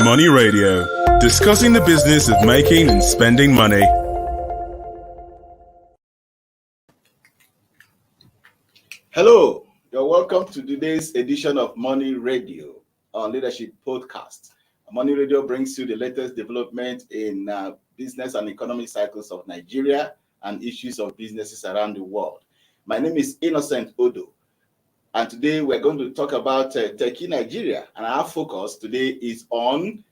Money Radio, discussing the business of making and spending money. Hello, you're welcome to today's edition of Money Radio, our leadership podcast. Money Radio brings you the latest development in business and economic cycles of Nigeria and issues of businesses around the world. My name is Innocent Odo, and today we're going to talk about Techie Nigeria, and our focus today is on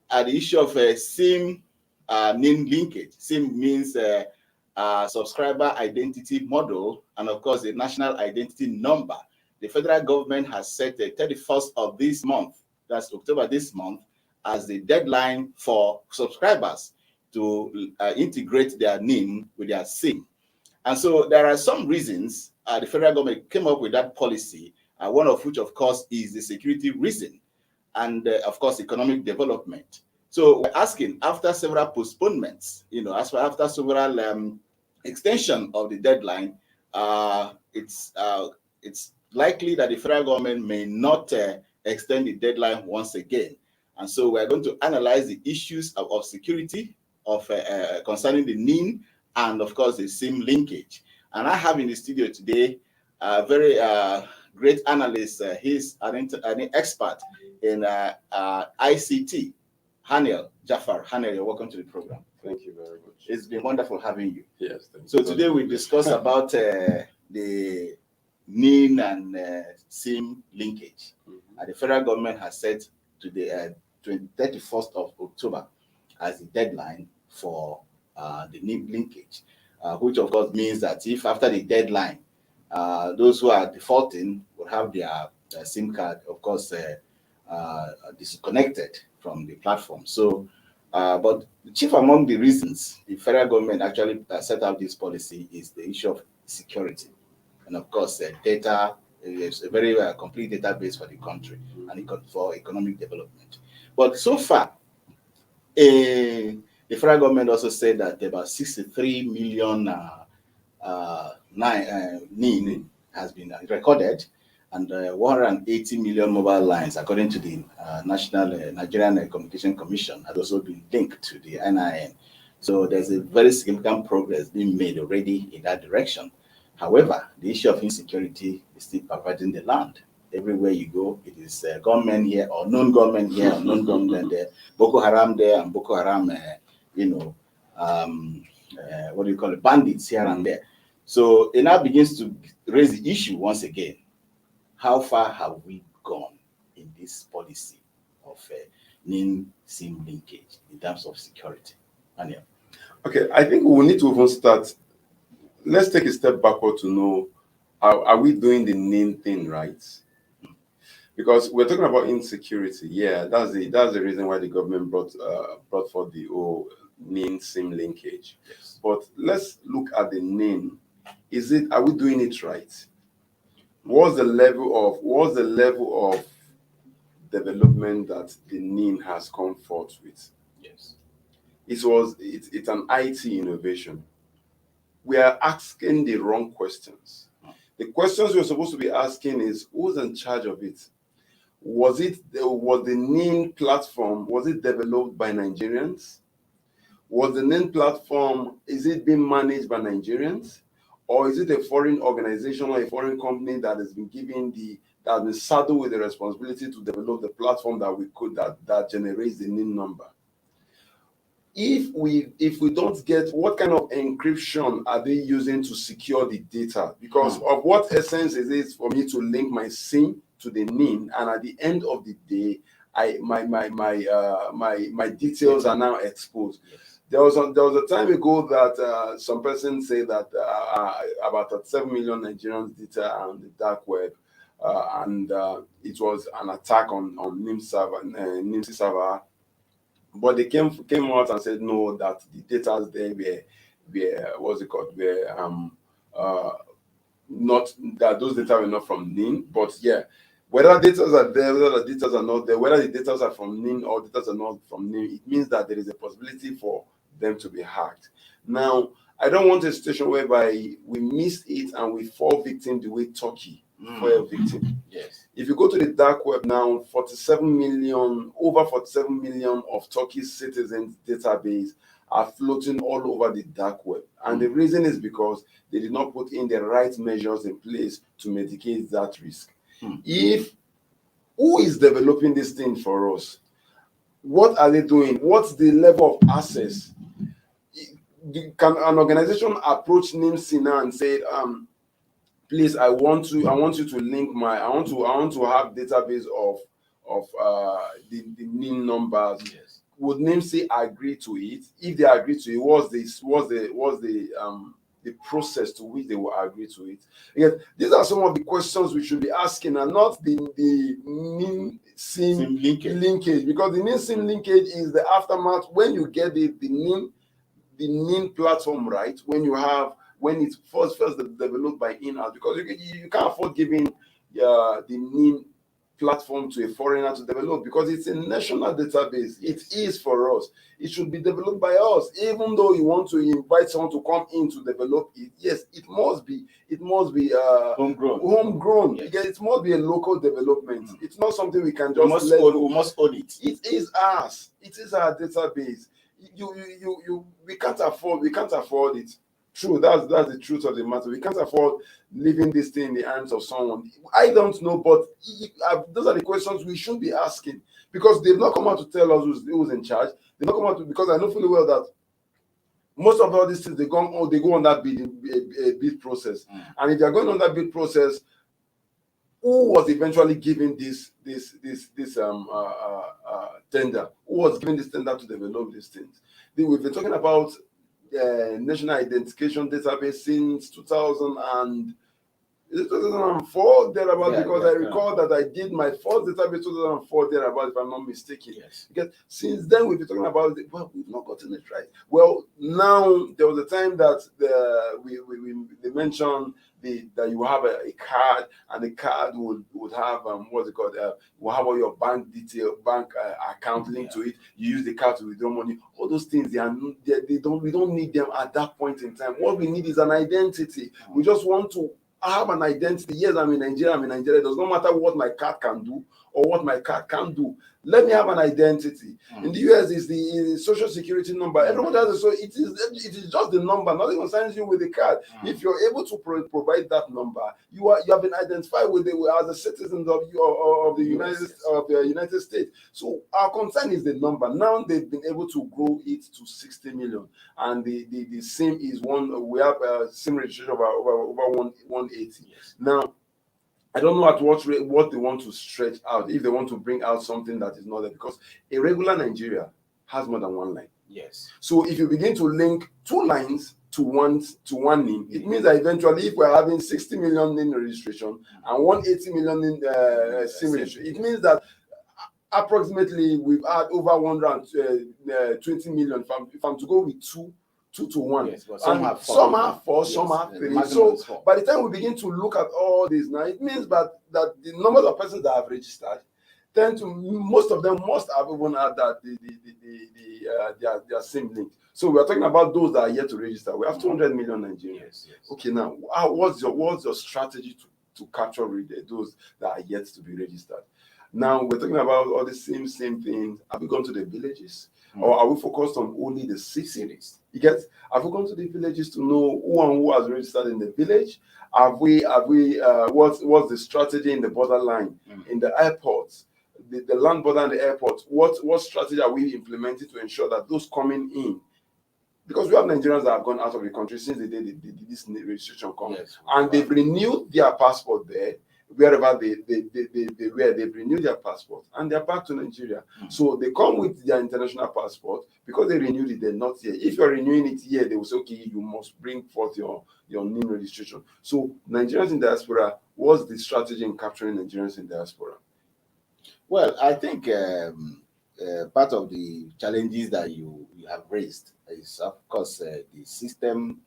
the issue of SIM NIN linkage. SIM means subscriber identity model, and of course the national identity number. The federal government has set the 31st of this month, that's October this month, as the deadline for subscribers to integrate their NIN with their SIM. And so there are some reasons the federal government came up with that policy, one of which, of course, is the security reason and, of course, economic development. So we're asking, after several postponements, after several extension of the deadline, it's likely that the federal government may not extend the deadline once again. And so we're going to analyze the issues of security concerning the NIN and, of course, the SIM linkage. And I have in the studio today a very great analyst. He's an expert in ICT, Haniel Jafar. Haniel, you're welcome to the program. Thank you very much. It's been wonderful having you. Yes, thank you. So today we discuss about the NIN and SIM linkage. The federal government has set to the 31st of October as the deadline for the NIN linkage, which of course means that if after the deadline, those who are defaulting will have their SIM card, of course, disconnected from the platform. So, but chief among the reasons the federal government actually set out this policy is the issue of security. And of course, data is a very complete database for the country and for economic development. But so far, the federal government also said that about 63 million NIN has been recorded, and 180 million mobile lines, according to the Nigerian Communication Commission, has also been linked to the NIN. So there's a very significant progress being made already in that direction. However, the issue of insecurity is still pervading the land. Everywhere you go, it is government here or non-government here or non-government there, Boko Haram there and Boko Haram, bandits here and there. So it now begins to raise the issue once again. How far have we gone in this policy of NIN-SIM linkage in terms of security? Daniel. Okay, I think we will need to even start. Let's take a step backward to know, are we doing the NIN thing right? Because we're talking about insecurity. Yeah, that's the reason why the government brought forth the whole NIN-SIM linkage. Yes. But let's look at the NIN. Are we doing it right? What's the level of development that the NIN has come forth with? Yes. It's an IT innovation. We are asking the wrong questions. The questions we're supposed to be asking is, who's in charge of it? Was the NIN platform, was it developed by Nigerians? Was the NIN platform, is it being managed by Nigerians? Or is it a foreign organization or a foreign company that has been saddled with the responsibility to develop the platform that generates the NIN number? If we don't get, what kind of encryption are they using to secure the data? Because of what essence is it for me to link my SIM to the NIN, and at the end of the day, my details are now exposed. Yes. There was a time ago that some person said that about 37 million Nigerians data on the dark web, and it was an attack on NIN server. But they came out and said no, that the data there were not that those data were not from NIN. But yeah, whether data are there, whether the data are not there, whether the data are from NIN or data are not from NIN, it means that there is a possibility for them to be hacked. Now, I don't want a situation whereby we miss it and we fall victim the way Turkey for a victim. Yes. If you go to the dark web now, over 47 million of Turkey's citizens' database are floating all over the dark web. And the reason is because they did not put in the right measures in place to mitigate that risk. Who is developing this thing for us? What are they doing? What's the level of access? Can an organization approach NIN-SIM and say, please, I want you to link I want to have database of the NIN numbers. Yes. Would NIN-SIM agree to it? If they agree to it, what's the process to which they will agree to it? Yes, these are some of the questions we should be asking, and not the NIN-SIM linkage, because the NIN-SIM linkage is the aftermath when you get the NIN platform right, when it's first developed by in-house, because you can't afford giving the NIN platform to a foreigner to develop, because it's a national database. It is for us. It should be developed by us. Even though you want to invite someone to come in to develop it, yes, it must be homegrown. Yes. It must be a local development. It's not something we can just we must own it. It is ours. It is our database. We can't afford it. True, that's the truth of the matter. We can't afford leaving this thing in the hands of someone. I don't know, but those are the questions we should be asking, because they've not come out to tell us who's in charge. They've not come out because I know fully well that most of all these things they go on that bid process, and if they are going on that bid process, who was eventually given this tender? Who was given this tender to develop these things? We've been talking about national identification database since 2004 thereabout, because I recall that I did my first database 2004 thereabout, if I'm not mistaken. Yes. Because since then we've been talking about it. Well, we've not gotten it right. Well, now there was a time that they mentioned that you have a card, and the card would have what's it called? Will have all your bank account linked to it. You use the card to withdraw money. All those things we don't need them at that point in time. What we need is an identity. We just want to have an identity. Yes, I'm in Nigeria. It does not matter what my card can do or what my card can't do. Let me have an identity. In the US, it's the social security number. Everyone has it, so it is just the number. Nothing concerns you with the card. If you're able to provide that number, you have been identified with as a citizen of the United States. So our concern is the number. Now they've been able to grow it to 60 million, and the SIM is one. We have a SIM registration of over 180. Yes. Now, I don't know at what rate, what they want to stretch out, if they want to bring out something that is not there, because a regular Nigeria has more than one line. Yes. So if you begin to link two lines to one NIN, it means that eventually, if we're having 60 million NIN registration and 180 million NIN SIM registration, it means that approximately we've had over 120 million. If I'm to go with two to one. Yes, but some have four, some have three. So by the time we begin to look at all this now, it means that the numbers of persons that have registered most of them must have even had that their SIM link. So we are talking about those that are yet to register. We have 200 million Nigerians. Yes. Okay, now what's your strategy to capture those that are yet to be registered? Now we're talking about all the same things. Have we gone to the villages? Or are we focused on only the cities? Have we gone to the villages to know who and who has registered in the village? What's the strategy in the borderline, in the airports, the land border and the airports? What strategy are we implementing to ensure that those coming in, because we have Nigerians that have gone out of the country since the day this registration comes, and they've renewed their passport there, wherever they've renewed their passport, and they're back to Nigeria. So they come with their international passport because they renewed it, they're not here. If you're renewing it here, they will say, okay, you must bring forth your NIN registration. So Nigerians in diaspora, what's the strategy in capturing Nigerians in diaspora? Well, I think part of the challenges that you have raised is, of course, the system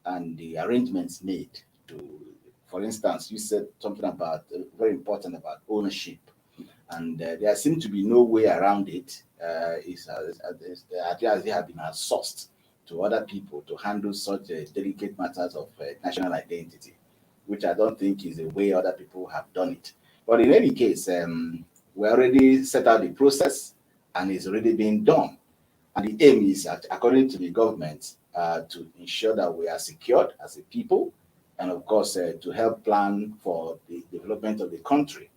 and the arrangements made to. For instance, you said something about very important about ownership, and there seems to be no way around it. The ideas have been outsourced to other people to handle such delicate matters of national identity. which I don't think is the way other people have done it. But in any case, we already set out the process and it's already being done. And the aim is, according to the government, to ensure that we are secured as a people, and of course, to help plan for the development of the country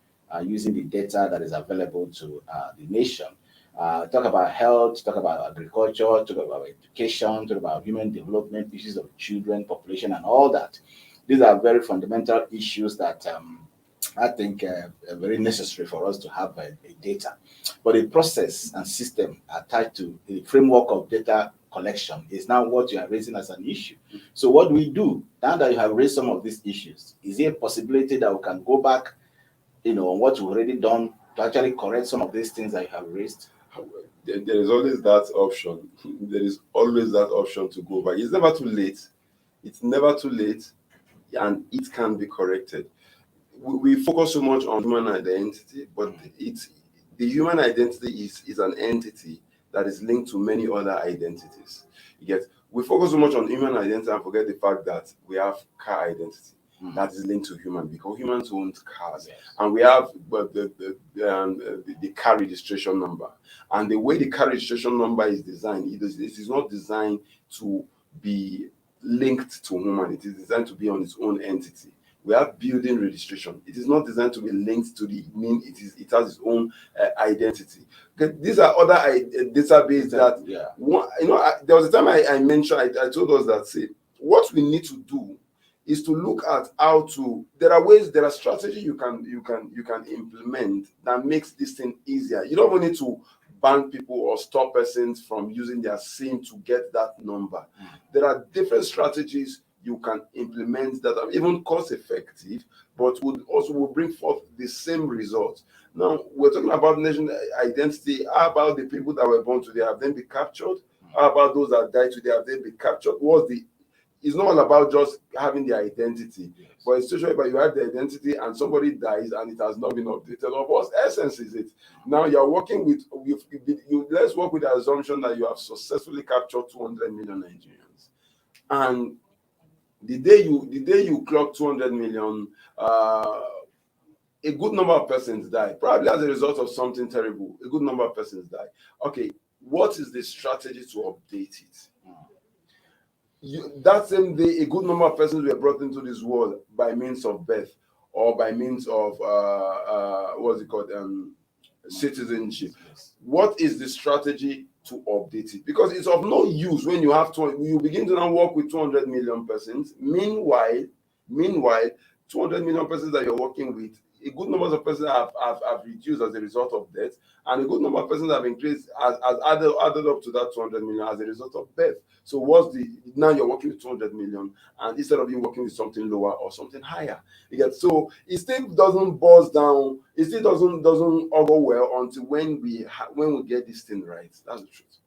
using the data that is available to the nation. Talk about health, talk about agriculture, talk about education, talk about human development, issues of children, population, and all that. These are very fundamental issues that I think are very necessary for us to have a data. But the process and system attached to the framework of data collection is now what you are raising as an issue. So what do we do now that you have raised some of these issues? Is there a possibility that we can go back, on what we've already done to actually correct some of these things that you have raised? There is always that option. There is always that option to go back. It's never too late. It's never too late, and it can be corrected. We focus so much on human identity, but the human identity is an entity that is linked to many other identities. We focus so much on human identity and forget the fact that we have car identity that is linked to human, because humans own cars. Yes. And we have the car registration number. And the way the car registration number is designed, it is not designed to be linked to human. It is designed to be on its own entity. We have building registration. It is not designed to be linked to the NIN. It has its own identity. Okay, these are other databases that, there was a time I mentioned, I told us that, say, what we need to do is to look at how to, there are strategies you can implement that makes this thing easier. You don't need to ban people or stop persons from using their SIM to get that number. There are different strategies you can implement that are even cost effective, but will bring forth the same results. Now, we're talking about national identity. How about the people that were born today? Have them been captured? How about those that died today? Have they been captured? It's not all about just having the identity, but it's social. But you have the identity and somebody dies and it has not been updated. Of what essence is it? Now you're working with let's work with the assumption that you have successfully captured 200 million Nigerians, and the day you clock 200 million, a good number of persons die, probably as a result of something terrible. A good number of persons die. Okay, what is the strategy to update it? That same day, a good number of persons were brought into this world by means of birth or by means of citizenship. What is the strategy to update it? Because it's of no use when you begin to now work with 200 million persons. Meanwhile, 200 million persons that you're working with, a good number of persons have reduced as a result of death, and a good number of persons have increased as added up to that 200 million as a result of birth. So now you're working with 200 million, and instead of you working with something lower or something higher, so it still doesn't buzz down. It still doesn't over well until when we get this thing right. That's the truth.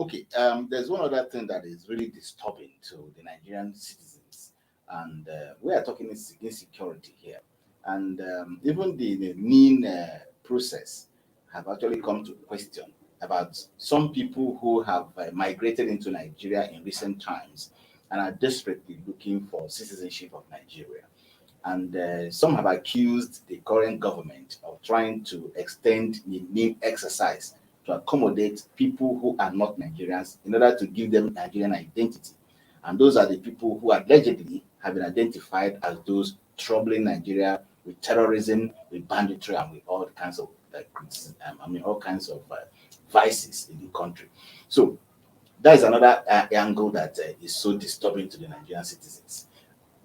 Okay, there's one other thing that is really disturbing to the Nigerian citizens, and we are talking insecurity here. And even the NIN process have actually come to question about some people who have migrated into Nigeria in recent times and are desperately looking for citizenship of Nigeria. And some have accused the current government of trying to extend the NIN exercise to accommodate people who are not Nigerians in order to give them Nigerian identity. And those are the people who allegedly have been identified as those troubling Nigeria with terrorism, with banditry, and with all kinds of vices in the country. So that is another angle that is so disturbing to the Nigerian citizens.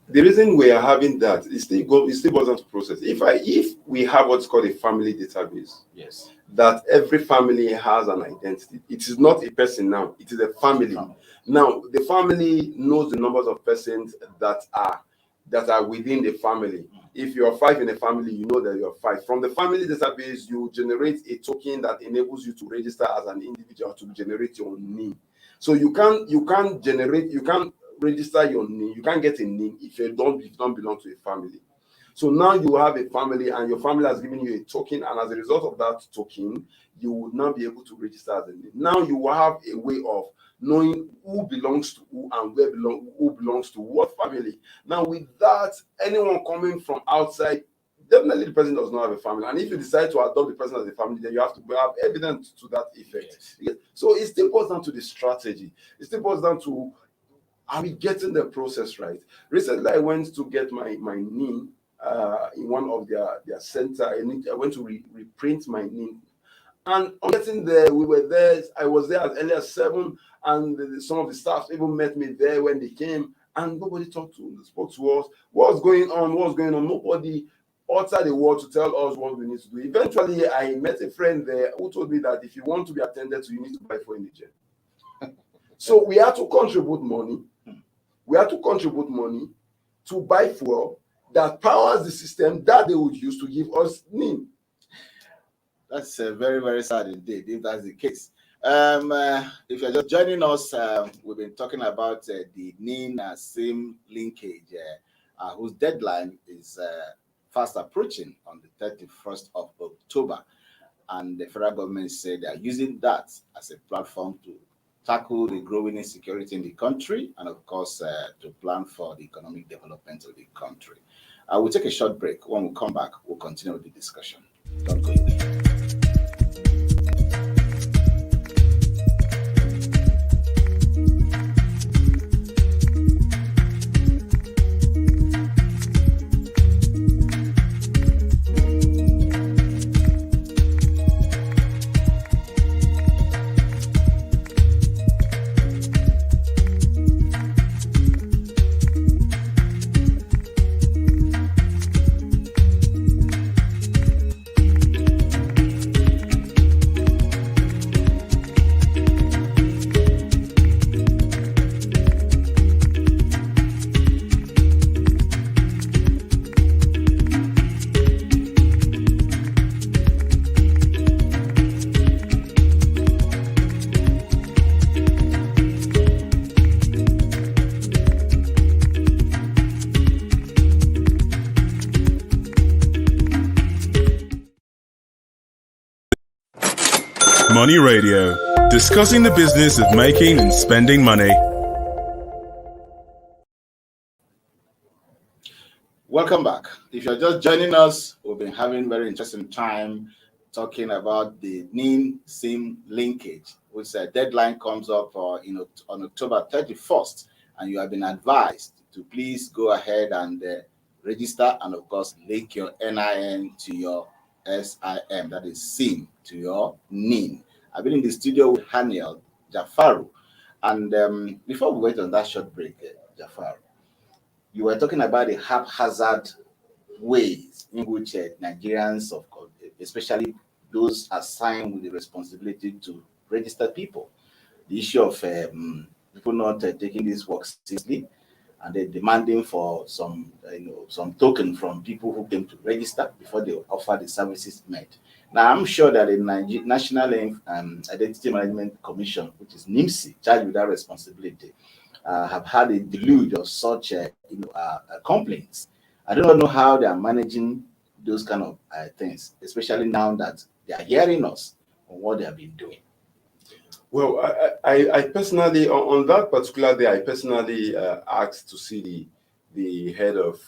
The reason we are having that is still goes on to process. If we have what's called a family database, yes, that every family has an identity. It is not a person now; it is a family. Now the family knows the numbers of persons that are within the family. If you are 5 in a family, you know that you are 5. From the family database, you generate a token that enables you to register as an individual to generate your NIN. So you can't register your NIN. You can't get a NIN if you don't belong to a family. So now you have a family, and your family has given you a token, and as a result of that token, you would now be able to register as a NIN. Now you will have a way of knowing who belongs to who and who belongs to what family. Now, with that, anyone coming from outside, definitely the person does not have a family. And if you decide to adopt the person as a family, then you have to have evidence to that effect. Yes. So it still boils down to the strategy. It still boils down to, are we getting the process right? Recently, I went to get my NIN in one of their center. I went to reprint my NIN. And on getting there, we were there. I was there as early as 7, and some of the staff even met me there when they came, and nobody spoke to us. What's going on? Nobody uttered a word to tell us what we need to do. Eventually, I met a friend there who told me that if you want to be attended to, you need to buy for indigent. So we had to contribute money. We had to contribute money to buy fuel that powers the system that they would use to give us NIN. That's very, very sad indeed, if that's the case. If you're just joining us, we've been talking about the NIN-SIM linkage, whose deadline is fast approaching on the 31st of October. And the federal government said they are using that as a platform to tackle the growing insecurity in the country and, of course, to plan for the economic development of the country. We'll take a short break. When we come back, we'll continue with the discussion. Don't go away. Money Radio, discussing the business of making and spending money. Welcome back. If you're just joining us, we've been having very interesting time talking about the NIN-SIM linkage, which deadline comes up on October 31st, and you have been advised to please go ahead and register and, of course, link your NIN to your SIM, that is SIM, to your NIN. I've been in the studio with Haniel Jafaru, and before we went on that short break, Jafaru, you were talking about the haphazard ways in which Nigerians, of course, especially those assigned with the responsibility to register people, the issue of people not taking this work seriously, and they're demanding for some token from people who came to register before they offer the services met. Now, I'm sure that the National Identity Management Commission, which is NIN-SIM, charged with that responsibility, have had a deluge of such complaints. I do not know how they are managing those kind of things, especially now that they are hearing us on what they have been doing. Well, I personally, on that particular day, I personally asked to see the head of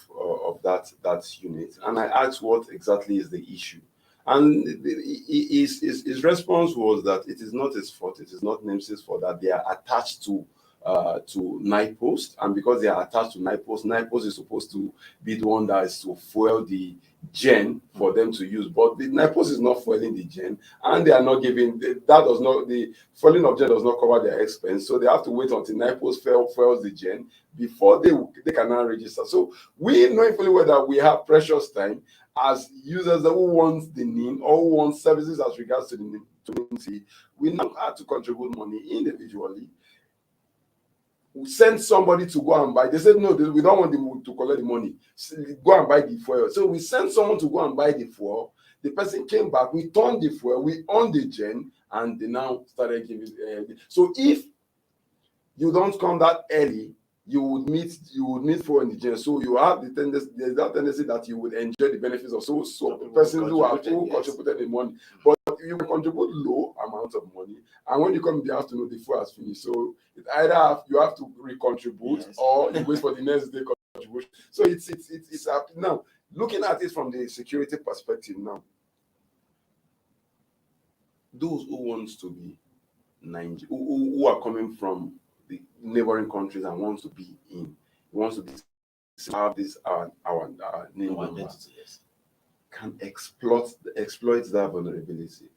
that unit, and I asked what exactly is the issue. And his response was that it is not his fault, it is not NIN-SIM's fault, that they are attached to NIPOST, and because they are attached to NIPOST is supposed to be the one that is to fuel the gen for them to use, but the NIPOST is not fueling the gen, and they are not giving the fueling of gen does not cover their expense, so they have to wait until NIPOST fuels the gen before they can now register. So we know fully well that we have precious time as users who want the NIN or who want services as regards to the NIN. We now have to contribute money individually. We send somebody to go and buy. They said, no, we don't want them to collect the money. Go and buy the fuel. So we sent someone to go and buy the fuel. The person came back. We turned the fuel. We on the gen, and they now started giving. So if you don't come that early you would meet foreign indigenous. So you have there's that tendency that you would enjoy the benefits of so persons who contributed the money. But you can contribute low amount of money, and when you come in the afternoon, the food has finished. So it either you have to recontribute or you wait for the next day contribution. So it's now looking at it from the security perspective now. Those who wants to be who are coming from the neighboring countries and wants to be have this our name number, can exploit that vulnerability.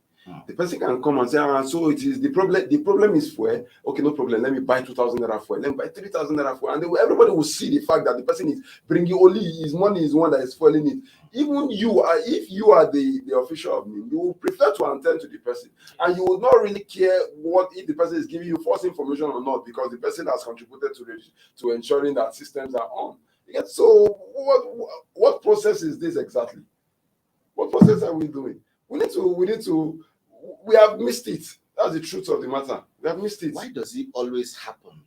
The person can come and say, so it is the problem. The problem is fuel. Okay, no problem. Let me buy 2,000 naira fuel. Let me buy 3,000 naira fuel, and everybody will see the fact that the person is bringing only his money is one that is fueling it. Even you are, if you are the official of NIN, you will prefer to attend to the person, and you will not really care if the person is giving you false information or not, because the person has contributed to ensuring that systems are on. So what process is this exactly? What process are we doing? We have missed it. That's the truth of the matter. We have missed it. Why does it always happen,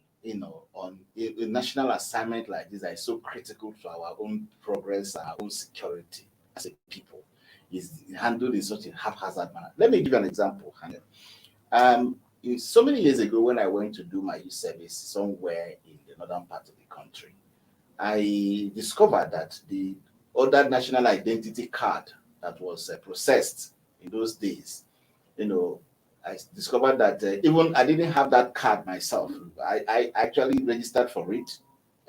on a national assignment like this that is so critical to our own progress, our own security as a people, is handled in such a haphazard manner? Let me give you an example. So many years ago, when I went to do my youth service somewhere in the northern part of the country, I discovered that the other national identity card that was processed in those days, I discovered that even I didn't have that card myself. I actually registered for it,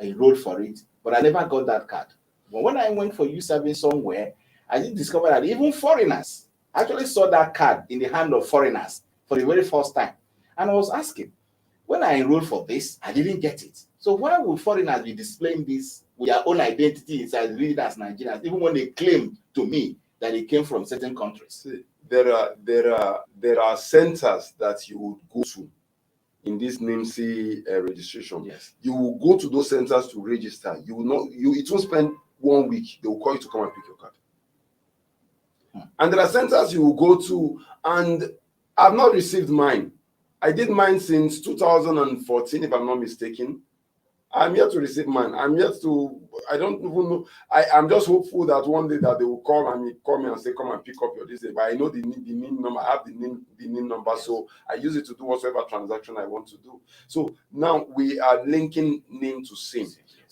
I enrolled for it, but I never got that card. But when I went for youth service somewhere, I did discover that even foreigners actually saw that card in the hand of foreigners for the very first time. And I was asking, when I enrolled for this, I didn't get it. So why would foreigners be displaying this with their own identity inside reading as Nigerians, even when they claim to me that they came from certain countries? There are centers that you would go to in this NIN-SIM registration. Yes. You will go to those centers to register. It won't spend 1 week. They will call you to come and pick your card. And there are centers you will go to, and I've not received mine. I did mine since 2014, if I'm not mistaken. I'm yet to receive mine. I don't even know. I'm just hopeful that one day that they will call me and say, come and pick up your this day. But I know the NIN number. I have the NIN number, so I use it to do whatever transaction I want to do. So now we are linking NIN to SIM.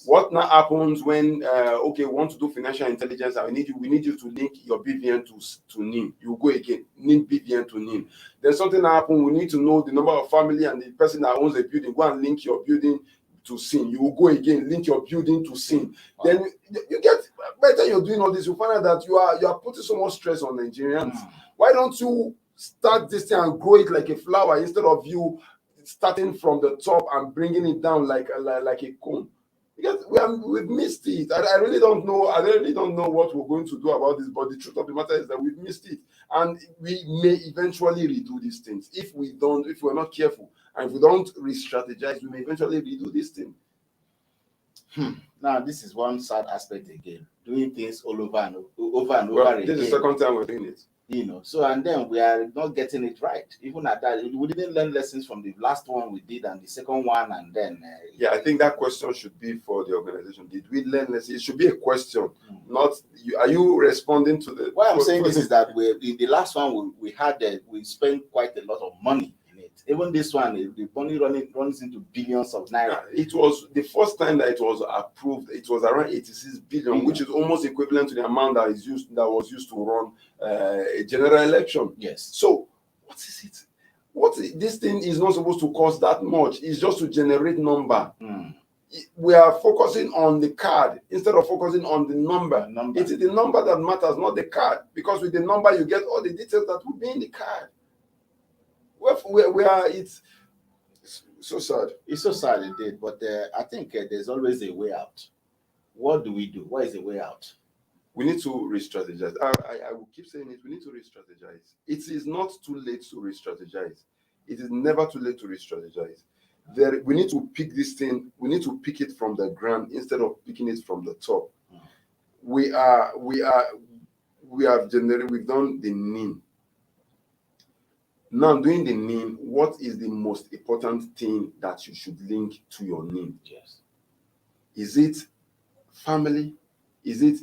What now happens when we want to do financial intelligence, and we need you to link your BVN to NIN. You go again, NIN BVN to NIN. Then something happens, we need to know the number of family and the person that owns the building. Go and link your building to SIM. You will go again, link your building to SIM. Then you get, by the time you're doing all this, you find out that you are putting so much stress on Nigerians. Why don't you start this thing and grow it like a flower instead of you starting from the top and bringing it down like a cone? Because we've missed it. I really don't know. I really don't know what we're going to do about this. But the truth of the matter is that we've missed it, and we may eventually redo these things if we're not careful, and if we don't re-strategize, we may eventually redo this thing. Now, this is one sad aspect again. Doing things all over and over again. This is the second time we're doing it. So and then we are not getting it right. Even at that, we didn't learn lessons from the last one we did and the second one, and then I think that question should be for the organization. Did we learn lessons? It should be a question, not you. Are you responding to the? Why I'm saying this is that in the last one we had we spent quite a lot of money in it. Even this one, the money runs into billions of naira. It was the first time that it was approved. It was around 86 billion, which is almost equivalent to the amount that was used to run a general election. Yes. So what is it? This thing is not supposed to cost that much. It's just to generate number. We are focusing on the card instead of focusing on the number. It is the number that matters, not the card. Because with the number, you get all the details that will be in the card. It's so sad. It's so sad indeed. But I think there's always a way out. What do we do? What is the way out? We need to re-strategize. I will keep saying it. We need to re-strategize. It is not too late to re-strategize. It is never too late to re-strategize. We need to pick this thing. We need to pick it from the ground instead of picking it from the top. We've done the NIN. Now, doing the NIN, what is the most important thing that you should link to your NIN? Yes. Is it family? Is it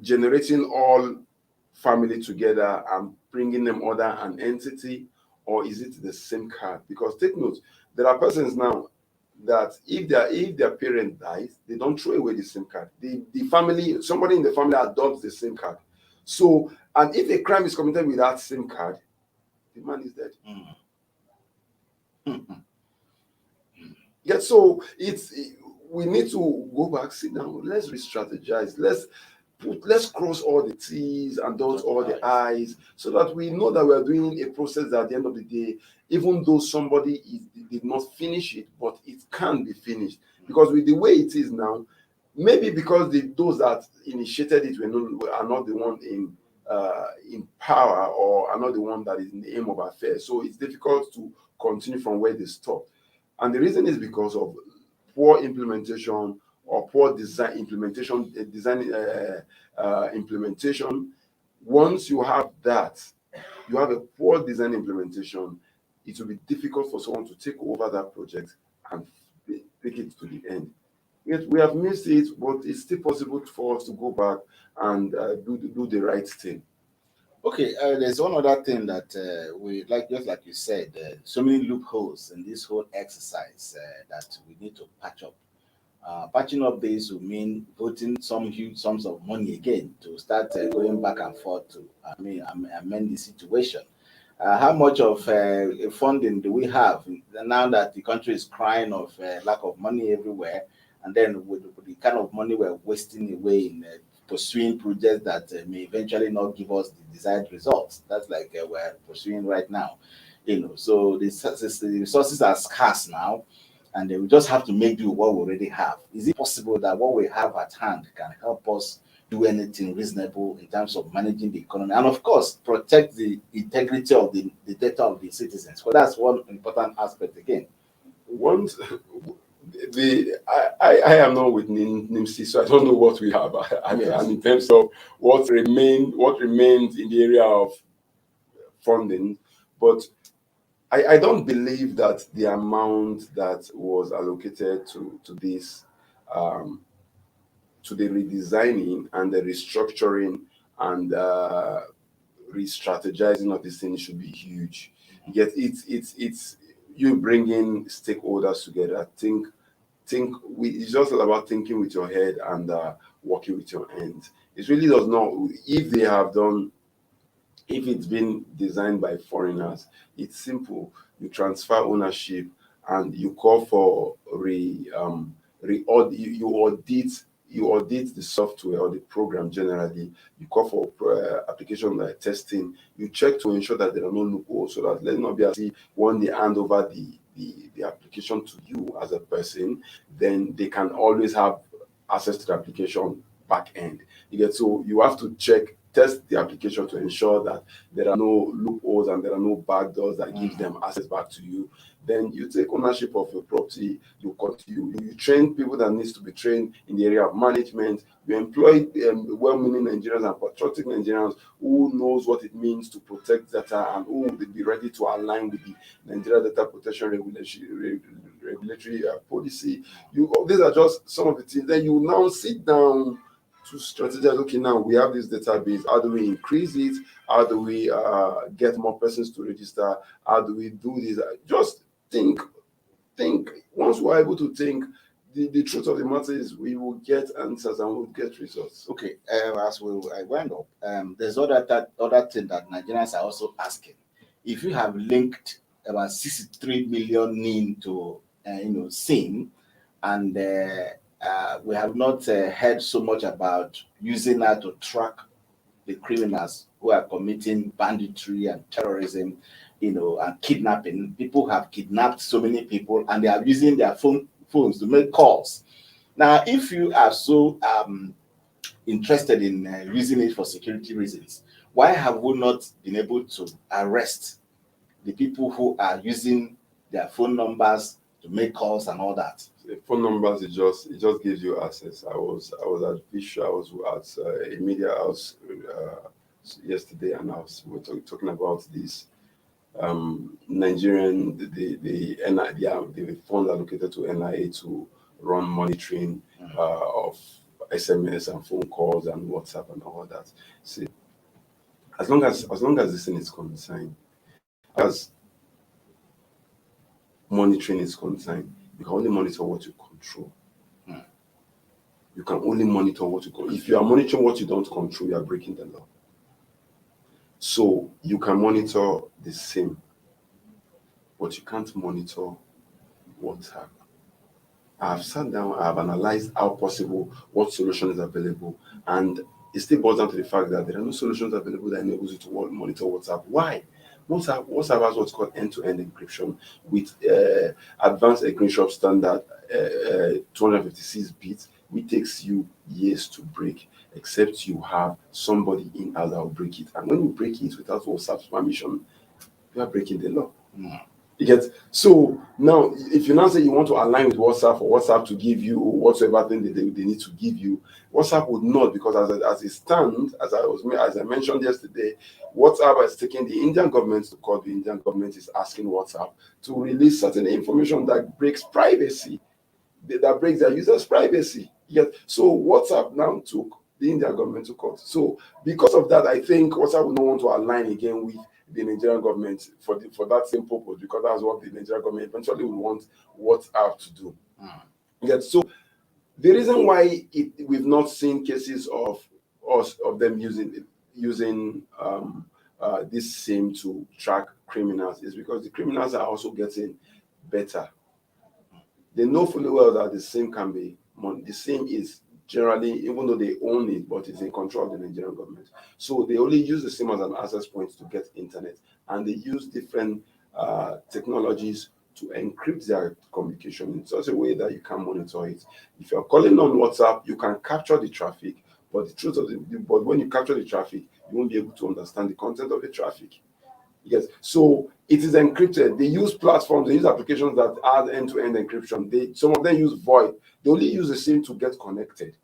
generating all family together and bringing them under an entity? Or is it the SIM card? Because take note, there are persons now that if their parent dies, they don't throw away the SIM card. The family, somebody in the family adopts the SIM card. So, and if a crime is committed with that SIM card, the man is dead. Yeah, so we need to go back, sit down, let's re-strategize, let's cross all the T's and dot all the I's, so that we know that we are doing a process that at the end of the day, even though somebody did not finish it, but it can be finished. Because with the way it is now, maybe because those that initiated it are not the one in power, or are not the one that is in the aim of affairs. So it's difficult to continue from where they stop. And the reason is because of poor implementation or poor design implementation. Once you have that, you have a poor design implementation, it will be difficult for someone to take over that project and take it to the end. Yet we have missed it, but it's still possible for us to go back and do the right thing. Okay, there's one other thing that we like, just like you said, so many loopholes in this whole exercise that we need to patch up. Patching up this will mean voting some huge sums of money again to start going back and forth to, amend the situation. How much of funding do we have now that the country is crying of lack of money everywhere, and then with the kind of money we're wasting away in pursuing projects that may eventually not give us the desired results? That's like we're pursuing right now. So the resources are scarce now, and we just have to make do with what we already have. Is it possible that what we have at hand can help us do anything reasonable in terms of managing the economy, and of course protect the integrity of the data of the citizens? Because that's one important aspect again. Once I am not with NIN-SIM, so I don't know what we have, and in terms of what remains in the area of funding, but I don't believe that the amount that was allocated to this, to the redesigning and the restructuring and re-strategizing of this thing should be huge. Yet it's you bringing stakeholders together. It's just all about thinking with your head and working with your hands. It really does not. If it's been designed by foreigners, it's simple. You transfer ownership and you call for you audit the software or the program generally. You call for application testing. You check to ensure that there are no loopholes, so that let's not be as if when they hand over the application to you as a person, then they can always have access to the application back end. So you have to test the application to ensure that there are no loopholes and there are no backdoors that gives them access back to you. Then you take ownership of your property. You continue. You train people that needs to be trained in the area of management. You employ well-meaning Nigerians and patriotic Nigerians who knows what it means to protect data and who will be ready to align with the Nigeria Data Protection Regulatory policy. These are just some of the things. Then you now sit down to strategize. Okay, now we have this database. How do we increase it? How do we get more persons to register? How do we do this? Just think. Once we're able to think, the truth of the matter is we will get answers and we'll get results. Okay, as I wind up, there's other thing that Nigerians are also asking. If you have linked about 63 million NIN to SIM, and we have not heard so much about using that to track the criminals who are committing banditry and terrorism, and kidnapping. People have kidnapped so many people, and they are using their phones to make calls. Now, if you are so interested in using it for security reasons, why have we not been able to arrest the people who are using their phone numbers to make calls and all that? The phone numbers, it just gives you access. I was at Bishop, I was at a media house yesterday, and we were talking about this Nigerian the fund allocated to NIA to run monitoring of SMS and phone calls and WhatsApp and all that. See, as long as this thing is concerned, as monitoring is concerned, you can only monitor what you control. You can only monitor what you control. If you are monitoring what you don't control, you are breaking the law. So you can monitor the SIM, but you can't monitor WhatsApp. I've sat down, I've analyzed how possible, what solution is available, and it still boils down to the fact that there are no solutions available that enables you to monitor WhatsApp. Why? WhatsApp has what's called end-to-end encryption with advanced encryption standard 256 bits, which takes you years to break, except you have somebody in-house that will break it. And when you break it without WhatsApp's permission, you are breaking the law. You get? So now, if you now say you want to align with WhatsApp for WhatsApp to give you whatsoever thing they need to give you, WhatsApp would not, because as it stands, as I mentioned yesterday, WhatsApp has taken the Indian government to court. The Indian government is asking WhatsApp to release certain information that breaks privacy, that breaks their users' privacy. Yet, so WhatsApp now took the Indian government to court. So because of that, I think WhatsApp would not want to align again with the Nigerian government for that same purpose, because that's what the Nigerian government eventually will want WhatsApp to do. Yet, so the reason why we've not seen cases of them using this SIM to track criminals is because the criminals are also getting better. They know fully well that the SIM can be the SIM is generally, even though they own it, but it's in control of the Nigerian government. So they only use the SIM as an access point to get internet, and they use different technologies to encrypt their communication in such a way that you can monitor it. If you're calling on WhatsApp, you can capture the traffic, but the truth of but when you capture the traffic, you won't be able to understand the content of the traffic. Yes, so it is encrypted. They use platforms, they use applications that add end-to-end encryption. Some of them use VoIP. They only use the SIM to get connected.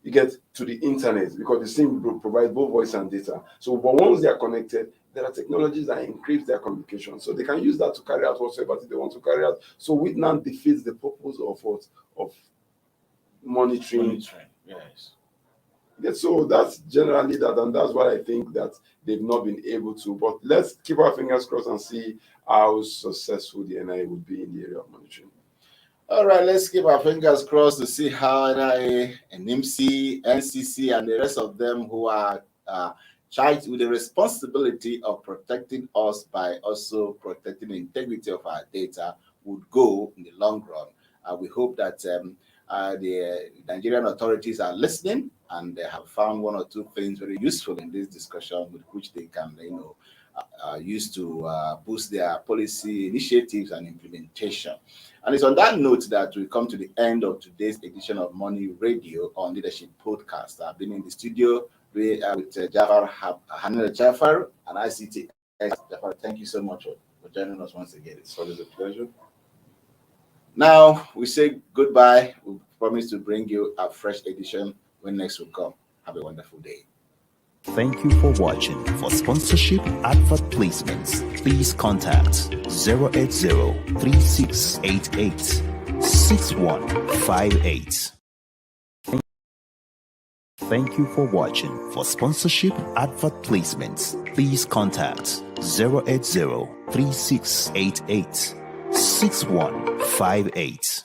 You get to the internet, because the SIM provides both voice and data. So, but once they are connected, there are technologies that encrypt their communication, so they can use that to carry out whatsoever they want to carry out. So, which now defeats the purpose of monitoring. Yes. Yes, so that's generally that, and that's what I think that they've not been able to. But let's keep our fingers crossed and see how successful the NIA would be in the area of monitoring. All right, let's keep our fingers crossed to see how NIA and NIN-SIM, NCC, and the rest of them who are charged with the responsibility of protecting us by also protecting the integrity of our data would go in the long run. We hope that the Nigerian authorities are listening, and they have found one or two things very useful in this discussion, with which they can, use to boost their policy initiatives and implementation. And it's on that note that we come to the end of today's edition of Money Radio on Leadership Podcast. I've been in the studio with Hanil Jafar and ICT. Jafar, thank you so much for joining us once again. It's always a pleasure. Now we say goodbye. We promise to bring you a fresh edition when next will come. Have a wonderful day. Thank you for watching. For sponsorship, advert placements, please contact 080-3688-6158. Thank you for watching. For sponsorship, advert placements, please contact 080-3688-6158.